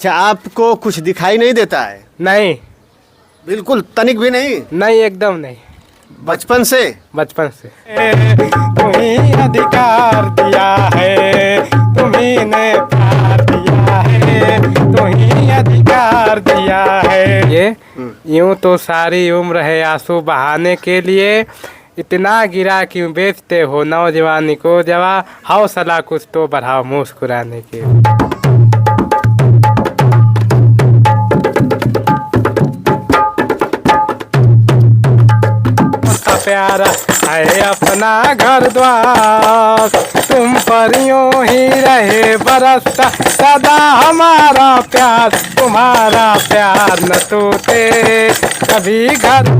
अच्छा, आपको कुछ दिखाई नहीं देता है? नहीं, बिल्कुल तनिक भी नहीं? नहीं, एकदम नहीं। बचपन से? बचपन से। तुम्ही अधिकार दिया है, तुम्ही ने प्यार दिया है, तुम्ही अधिकार दिया है। ये यूं तो सारी उम्र है आंसू बहाने के लिए, इतना गिरा क्यों बेचते हो नौजवानी को जवा, हौसला कुछ तो बढ़ाओ मुस्कुराने के। प्यारा है अपना घर द्वार, तुम पर यूं ही रहे बरसता सदा हमारा प्यार, तुम्हारा प्यार न टूटे कभी घर।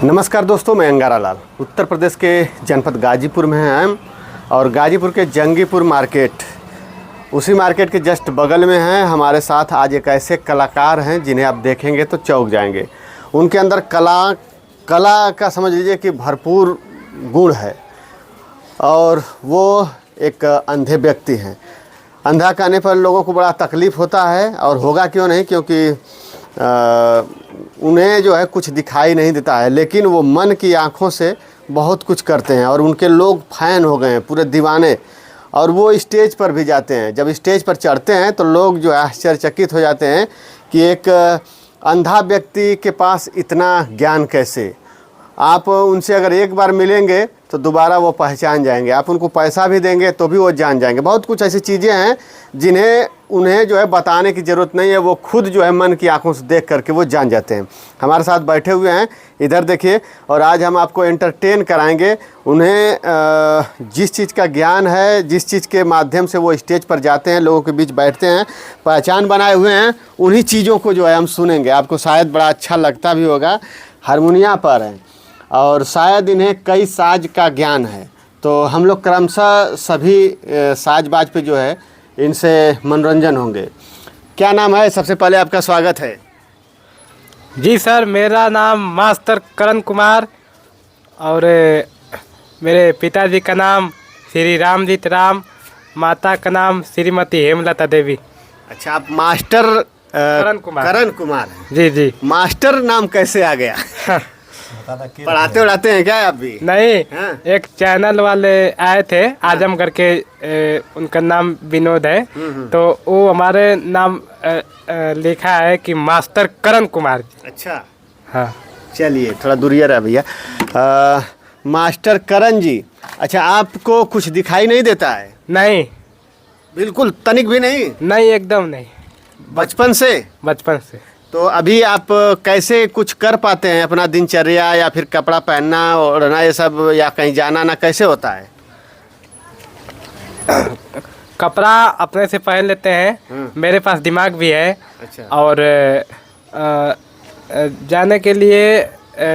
नमस्कार दोस्तों, मैं अंगारा लाल उत्तर प्रदेश के जनपद गाजीपुर में हैं हम, और गाजीपुर के जंगीपुर मार्केट, उसी मार्केट के जस्ट बगल में हैं। हमारे साथ आज एक ऐसे कलाकार हैं जिन्हें आप देखेंगे तो चौंक जाएंगे। उनके अंदर कला का समझ लीजिए कि भरपूर गुण है, और वो एक अंधे व्यक्ति हैं। अंधा कहने पर लोगों को बड़ा तकलीफ़ होता है, और होगा क्यों नहीं, क्योंकि उन्हें जो है कुछ दिखाई नहीं देता है, लेकिन वो मन की आँखों से बहुत कुछ करते हैं, और उनके लोग फ़ैन हो गए हैं, पूरे दीवाने। और वो स्टेज पर भी जाते हैं। जब स्टेज पर चढ़ते हैं तो लोग जो है आश्चर्यचकित हो जाते हैं कि एक अंधा व्यक्ति के पास इतना ज्ञान कैसे। आप उनसे अगर एक बार मिलेंगे तो दोबारा वो पहचान जाएंगे, आप उनको पैसा भी देंगे तो भी वो जान जाएंगे। बहुत कुछ ऐसी चीज़ें हैं जिन्हें उन्हें जो है बताने की ज़रूरत नहीं है, वो खुद जो है मन की आंखों से देख करके वो जान जाते हैं। हमारे साथ बैठे हुए हैं, इधर देखिए, और आज हम आपको एंटरटेन कराएंगे। उन्हें जिस चीज़ का ज्ञान है, जिस चीज़ के माध्यम से वो स्टेज पर जाते हैं, लोगों के बीच बैठते हैं, पहचान बनाए हुए हैं, उन्हीं चीज़ों को जो है हम सुनेंगे। आपको शायद बड़ा अच्छा लगता भी होगा। हारमोनिया पर हैं, और शायद इन्हें कई साज का ज्ञान है। तो हम लोग क्रमशः सभी साज बाज पे जो है इनसे मनोरंजन होंगे। क्या नाम है? सबसे पहले आपका स्वागत है। जी सर, मेरा नाम मास्टर करण कुमार, और मेरे पिताजी का नाम श्री रामजीत राम, माता का नाम श्रीमती हेमलता देवी। अच्छा, आप मास्टर करण कुमार हैं। जी जी। मास्टर नाम कैसे आ गया? पढ़ाते उड़ाते हैं क्या आप भी? नहीं, हाँ? एक चैनल वाले आए थे आजमगढ़ के, उनका नाम विनोद है, तो वो हमारे नाम लिखा है कि मास्टर करण कुमार जी। अच्छा, हाँ। चलिए थोड़ा दूरिया रहा भैया। मास्टर करण जी, अच्छा, आपको कुछ दिखाई नहीं देता है? नहीं, बिल्कुल तनिक भी नहीं? नहीं, एकदम नहीं। बचपन से? बचपन से। तो अभी आप कैसे कुछ कर पाते हैं? अपना दिनचर्या या फिर कपड़ा पहनना ओढ़ना ये सब, या कहीं जाना ना, कैसे होता है? कपड़ा अपने से पहन लेते हैं, मेरे पास दिमाग भी है। अच्छा। और जाने के लिए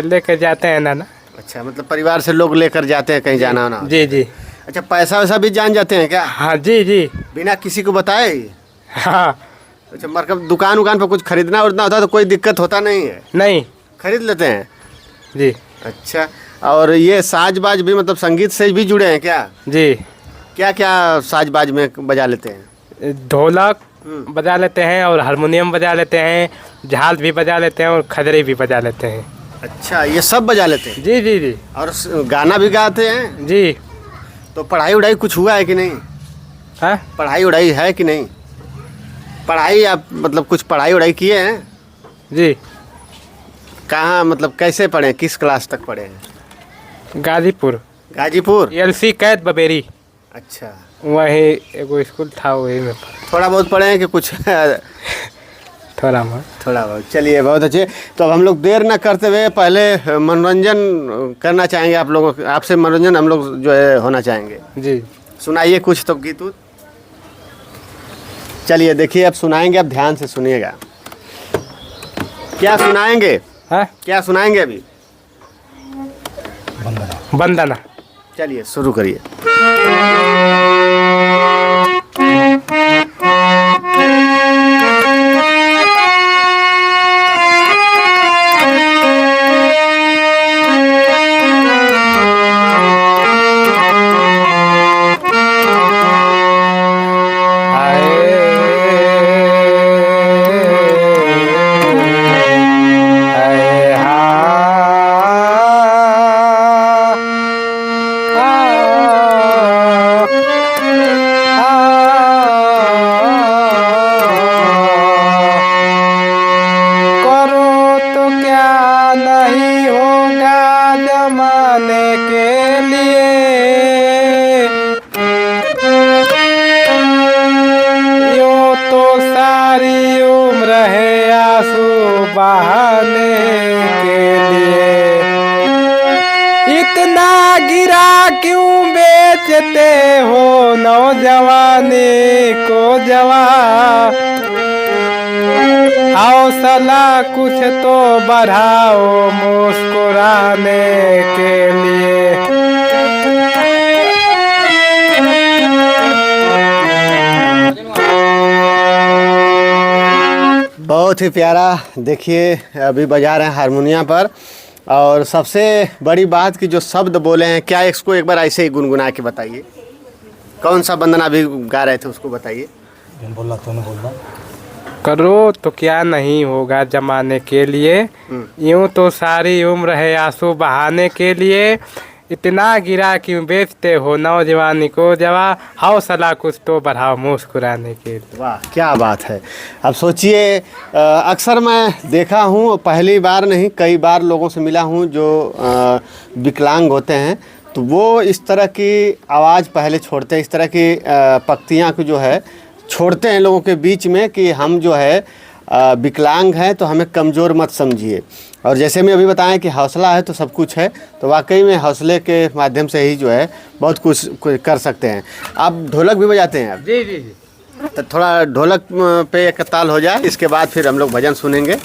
लेकर जाते हैं ना। अच्छा, मतलब परिवार से लोग लेकर जाते हैं कहीं जाना होना? जी जी। अच्छा, पैसा वैसा भी जान जाते हैं क्या? हाँ जी जी। बिना किसी को बताए? हाँ। अच्छा, मतलब दुकान पर कुछ खरीदना उड़ना होता है तो कोई दिक्कत होता नहीं है? नहीं, खरीद लेते हैं? जी। अच्छा, और ये साजबाज भी मतलब संगीत से भी जुड़े हैं क्या? जी। क्या क्या साजबाज में बजा लेते हैं? ढोलक बजा लेते हैं, और हारमोनियम बजा लेते हैं, झाल भी बजा लेते हैं, और खजरे भी बजा लेते हैं। अच्छा, ये सब बजा लेते हैं? जी जी जी। और गाना भी गाते हैं? जी। तो पढ़ाई उढ़ाई कुछ हुआ है कि नहीं? हाँ, पढ़ाई उढ़ाई है कि नहीं? पढ़ाई आप मतलब कुछ पढ़ाई उढ़ाई किए हैं? जी। कहाँ, मतलब कैसे पढ़े, किस क्लास तक पढ़े हैं? गाजीपुर। गाजीपुर? एलसी कैद बबेरी। अच्छा, वही एगो स्कूल था, वही में थोड़ा बहुत पढ़े हैं कि कुछ? थोड़ा बहुत। थोड़ा बहुत। चलिए, बहुत अच्छे। तो अब हम लोग देर ना करते हुए पहले मनोरंजन करना चाहेंगे आप लोगों, आपसे मनोरंजन हम लोग जो है होना चाहेंगे। जी। सुनाइए कुछ तो गीत उत। चलिए देखिए, अब सुनाएंगे, आप ध्यान से सुनिएगा। क्या सुनाएंगे? हाँ, क्या सुनाएंगे अभी? वंदना। चलिए शुरू करिए। बहाने के लिए इतना गिरा क्यों बेचते हो नौजवानी को जवा, हौसला कुछ तो बढ़ाओ मुस्कुराने के लिए। बहुत ही प्यारा। देखिए अभी बजा रहे हैं हारमोनियम पर, और सबसे बड़ी बात कि जो शब्द बोले हैं, क्या इसको एक बार ऐसे ही गुनगुना के बताइए। कौन सा वंदना भी गा रहे थे उसको बताइए। बोला तो नहीं बोलना। करो तो क्या नहीं होगा जमाने के लिए, यूं तो सारी उम्र है आंसू बहाने के लिए, इतना गिरा क्यों बेचते हो नौजवानी को जवा, हौसला कुछ तो बढ़ाओ मुस्कुराने के लिए। वाह क्या बात है। अब सोचिए, अक्सर मैं देखा हूँ, पहली बार नहीं कई बार लोगों से मिला हूँ जो विकलांग होते हैं, तो वो इस तरह की आवाज़ पहले छोड़ते हैं, इस तरह की पंक्तियाँ को जो है छोड़ते हैं लोगों के बीच में कि हम जो है विकलांग हैं तो हमें कमज़ोर मत समझिए। और जैसे मैं अभी बताएं कि हौसला है तो सब कुछ है, तो वाकई में हौसले के माध्यम से ही जो है बहुत कुछ कर सकते हैं। आप ढोलक भी बजाते हैं? आप जी जी जी। तो थोड़ा ढोलक पे एक ताल हो जाए, इसके बाद फिर हम लोग भजन सुनेंगे।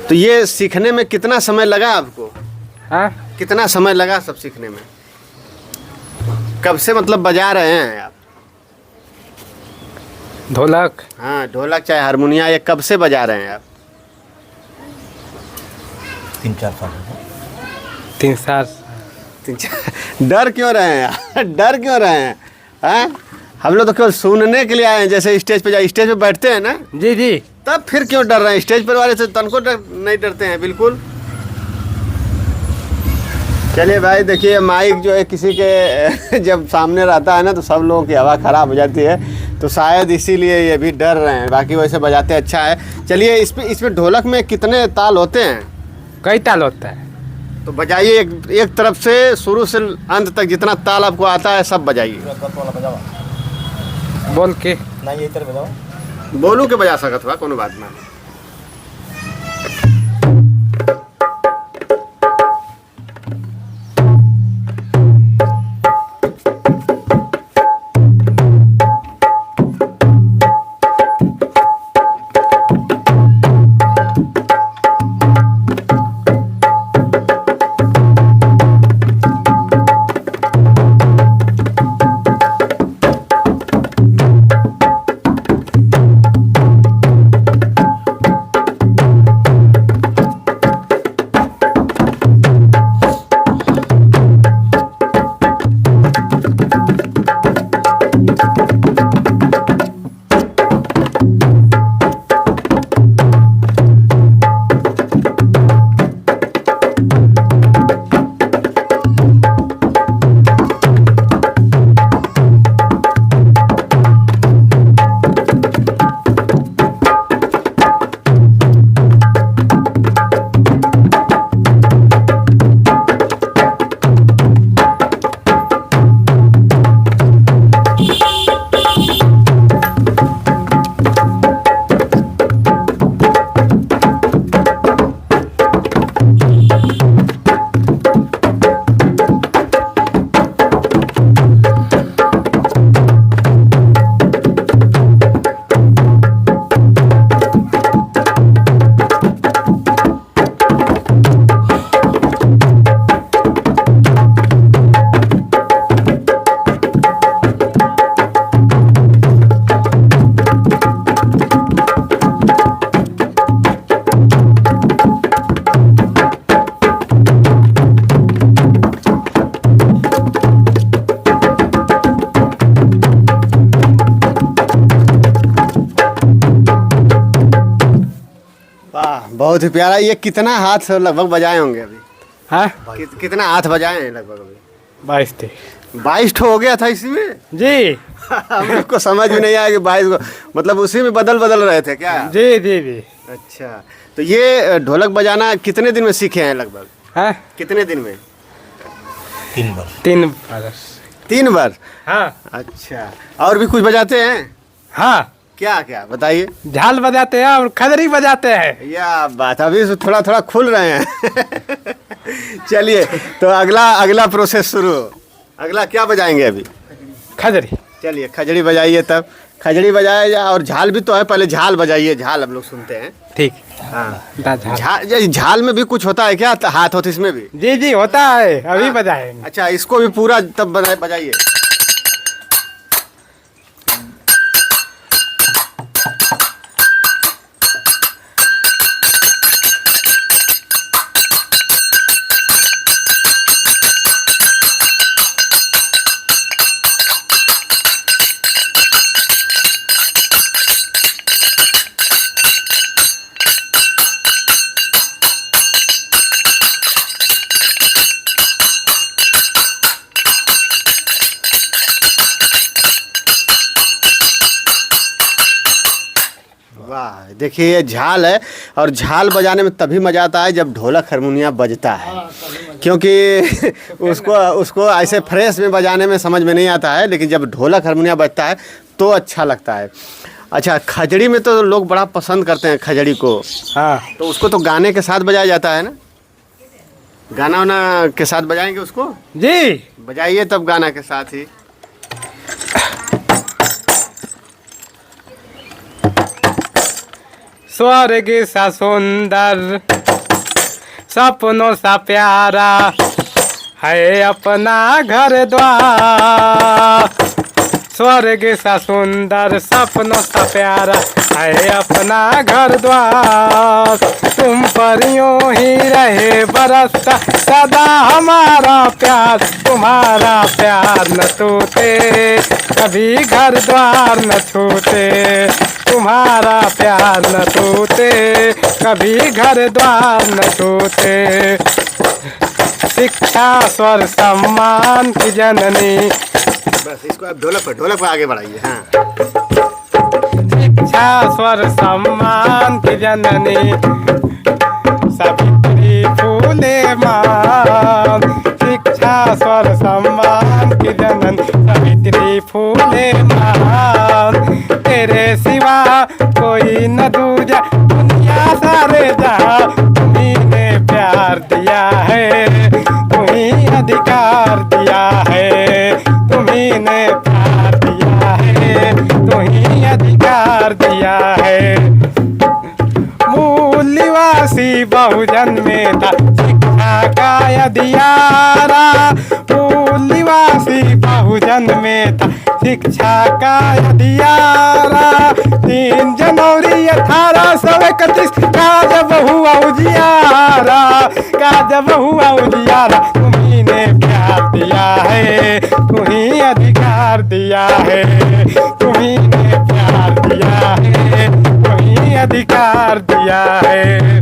तो ये सीखने में कितना समय लगा आपको? हाँ, कितना समय लगा सब सीखने में? कब से मतलब बजा रहे हैं आप ढोलक? हाँ ढोलक चाहे हारमोनिया, ये कब से बजा रहे हैं आप? 3-4 साल। 3 साल। 3-4। डर क्यों रहे हैं? डर क्यों रहे हैं? हाँ? हम लोग तो केवल सुनने के लिए आए हैं। जैसे स्टेज पे बैठते हैं ना, जी जी, तब फिर क्यों डर रहे हैं? स्टेज पर वाले से तनको नहीं डरते हैं बिल्कुल। चलिए भाई, देखिए माइक जो है किसी के जब सामने रहता है ना तो सब लोगों की हवा ख़राब हो जाती है, तो शायद इसीलिए ये भी डर रहे हैं। बाकी वैसे बजाते अच्छा है। चलिए इसमें ढोलक में कितने ताल होते हैं? कई ताल होता है। तो बजाइए एक तरफ से शुरू से अंत तक जितना ताल आपको आता है सब बजाइए। बोल के ना यही तरह बजाओ। बोलू के बजा सकत हुआ कोनो बात ना। बहुत ही प्यारा। ये कितना हाथ से लगभग बजाए होंगे अभी? हाँ कितना हाथ बजाए हैं लगभग अभी? 22 थे 22 ठो हो गया था इसी में? जी हम को समझ में नहीं आया कि 22 को, मतलब उसी में बदल रहे थे क्या? जी जी जी। अच्छा, तो ये ढोलक बजाना कितने दिन में सीखे हैं लगभग? हाँ कितने दिन में? 3 बार। 3 बरस। 3 बार? हाँ अच्छा, और भी कुछ बजाते हैं? हाँ क्या क्या बताइए। झाल बजाते हैं और खजरी बजाते हैं। या बात, अभी से थोड़ा थोड़ा खुल रहे हैं। चलिए, तो अगला प्रोसेस शुरू। अगला क्या बजाएंगे अभी? खजरी। चलिए खजड़ी बजाइए, तब खजड़ी बजाया जाए। और झाल भी तो है, पहले झाल बजाइए, झाल हम लोग सुनते हैं। ठीक। हाँ, झाल झाल में भी कुछ होता है क्या? हाथ होते इसमें भी? जी जी होता है, अभी बजाएंगे। अच्छा, इसको भी पूरा तब बजाइए। वाह, देखिए ये झाल है, और झाल बजाने में तभी मज़ा आता है जब ढोलक हारमोनिया बजता है, क्योंकि उसको ऐसे फ्रेश में बजाने में समझ में नहीं आता है, लेकिन जब ढोलक हारमोनिया बजता है तो अच्छा लगता है। अच्छा, खजड़ी में तो लोग बड़ा पसंद करते हैं खजड़ी को। हाँ, तो उसको तो गाने के साथ बजाया जाता है ना? गाना वाना के साथ बजाएंगे उसको? जी बजाइए तब गाना के साथ ही। स्वर्ग सा सुंदर सपनों सा प्यारा है अपना घर द्वार। स्वर्ग सा सुंदर सपनों सा प्यारा है अपना घर द्वार। तुम पर यूं ही रहे बरसता सदा हमारा प्यार। तुम्हारा प्यार न टूटे कभी घर द्वार न छूटे। तुम्हारा प्यार न टूटे कभी घर द्वार न टूटे। शिक्षा स्वर सम्मान की जननी। बस इसको आप ढोलक पर आगे बढ़ाइए। हाँ, शिक्षा स्वर सम्मान की जननी सावित्री फूले मान। शिक्षा स्वर सम्मान की जननी सावित्री फूले मान। तेरे सिवा कोई न दूजा दुनिया सारे जहां। तुम्ही ने प्यार दिया है, तुम्ही अधिकार दिया है। तुम्ही ने प्यार दिया है, तुम्ही अधिकार दिया है। मूल निवासी बहुजन में था शिक्षा का अधियारा। मूल निवासी बहुजन में था शिक्षा का अधियारा। 3 जनवरी 1831 का जब हुआ उजियारा। तुम्ही ने प्यार दिया है, तुम्ही अधिकार दिया है। तुम्ही ने प्यार दिया है, तुम्ही अधिकार दिया है।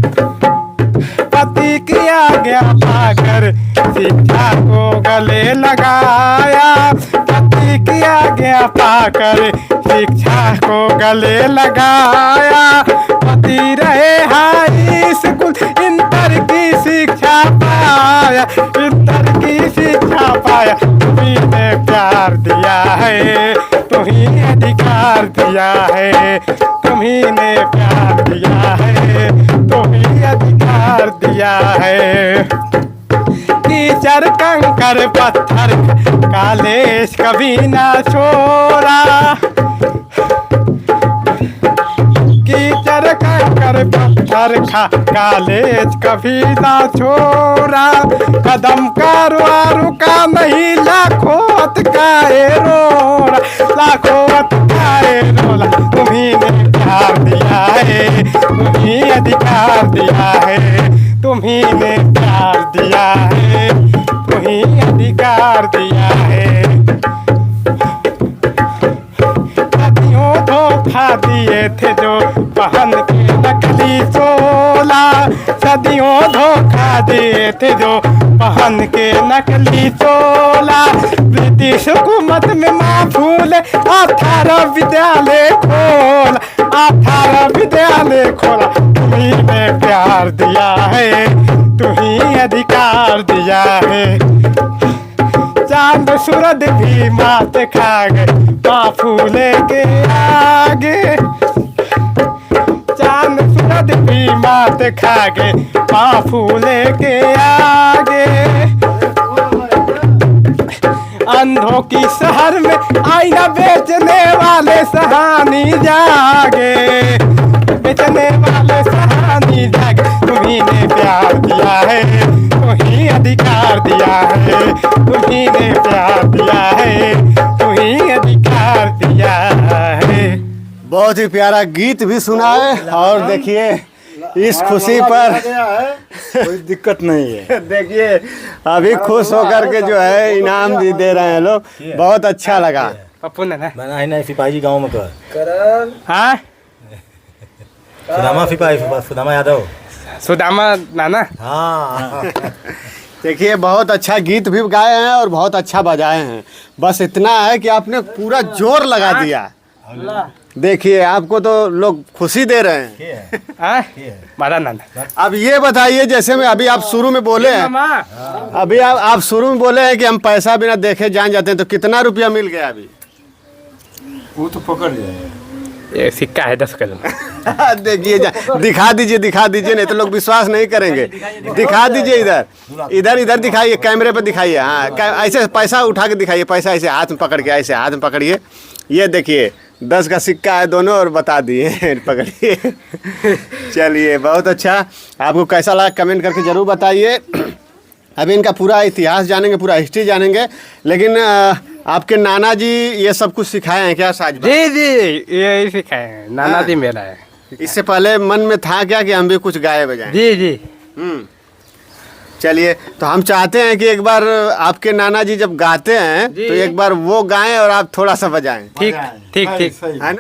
पति की आज्ञा पाकर शिक्षा को गले लगाया। पति की आज्ञा पाकर शिक्षा को गले लगाया। पति रहे हाई स्कूल इंटर की शिक्षा पाया। इंटर की शिक्षा पाया। तुम्ही ने प्यार दिया है, तुम्ही अधिकार दिया है। तुम्ही ने प्यार दिया है, तुम्ही अधिकार दिया है। कीचड़ कंकर पत्थर कालेश कभी ना छोड़ा। कीचड़ कंकर पत्थर कालेज कभी ना छोड़ा। कदम का रुका नहीं लाखों अटकाए रोड़ा। लाखों अटकाए रोला। तुम्ही ने प्यार दिया है, तुम्ही अधिकार दिया है। तुम्ही ने प्यार दिया है, तुम्ही अधिकार दिया है। सदियों धोखा दिए थे जो बहन के नकली चोला, सदियों धोखा देते जो पहन के नकली चोला। ब्रिटिश हुकूमत में माफूल 18 विद्यालय खोला, 18 विद्यालय खोला। तुम्हीं प्यार दिया है, तुम्हीं अधिकार दिया है। चांद सूरज भी मात खा गए माँ फूले के आगे, चांद सूरज भी मात खा गए माँ फूले के आगे। अंधों की शहर में आईना बेचने वाले सहानी जागे, बेचने वाले सहानी जागे। तुम्हीं ने प्यार दिया है, तुम्हीं अधिकार दिया है, तुम्हीं ने प्यार दिया है, तुम्हीं अधिकार दिया है। बहुत ही प्यारा गीत भी सुना है। और देखिए इस खुशी पर कोई दिक्कत नहीं है। देखिए अभी खुश होकर के जो है इनाम भी दे रहे हैं लोग, बहुत अच्छा लगा। पप्पू ने ना मैं नहीं सिपाही गांव में कर हाँ सुदामा सिपाही, सुदामा यादव। सुदामा नाना। हाँ देखिए बहुत अच्छा गीत भी गाए हैं और बहुत अच्छा बजाए हैं। बस इतना है कि आपने पूरा जोर लगा दिया। देखिए आपको तो लोग खुशी दे रहे हैं। हाँ मारा नाना। अब ये बताइए, जैसे में अभी आप शुरू में बोले हैं, मामा अभी आप शुरू में बोले हैं कि हम पैसा बिना देखे जान जाते हैं, तो कितना रुपया मिल गया अभी? वो तो पकड़ जाए। ये सिक्का है 10 का। देखिए दिखा दीजिए नहीं तो लोग विश्वास नहीं करेंगे। दिखा दीजिए, इधर इधर दिखाइए, कैमरे पर दिखाइए। हाँ ऐसे पैसा उठा के दिखाइए, पैसा ऐसे हाथ में पकड़ के, ऐसे हाथ में पकड़िए। ये देखिए 10 का सिक्का है दोनों, और बता दिए पकड़िए। चलिए बहुत अच्छा। आपको कैसा लगा कमेंट करके ज़रूर बताइए। अभी इनका पूरा इतिहास जानेंगे, पूरा हिस्ट्री जानेंगे। लेकिन आपके नाना जी ये सब कुछ सिखाए हैं क्या साज? जी जी ये सिखाए हैं, नाना जी मेरा है। इससे पहले मन में था क्या कि हम भी कुछ गाए बजाएं? जी जी। चलिए तो हम चाहते हैं कि एक बार आपके नाना जी जब गाते हैं तो एक बार वो गाएं और आप थोड़ा सा बजाएं। ठीक ठीक ठीक। है ना?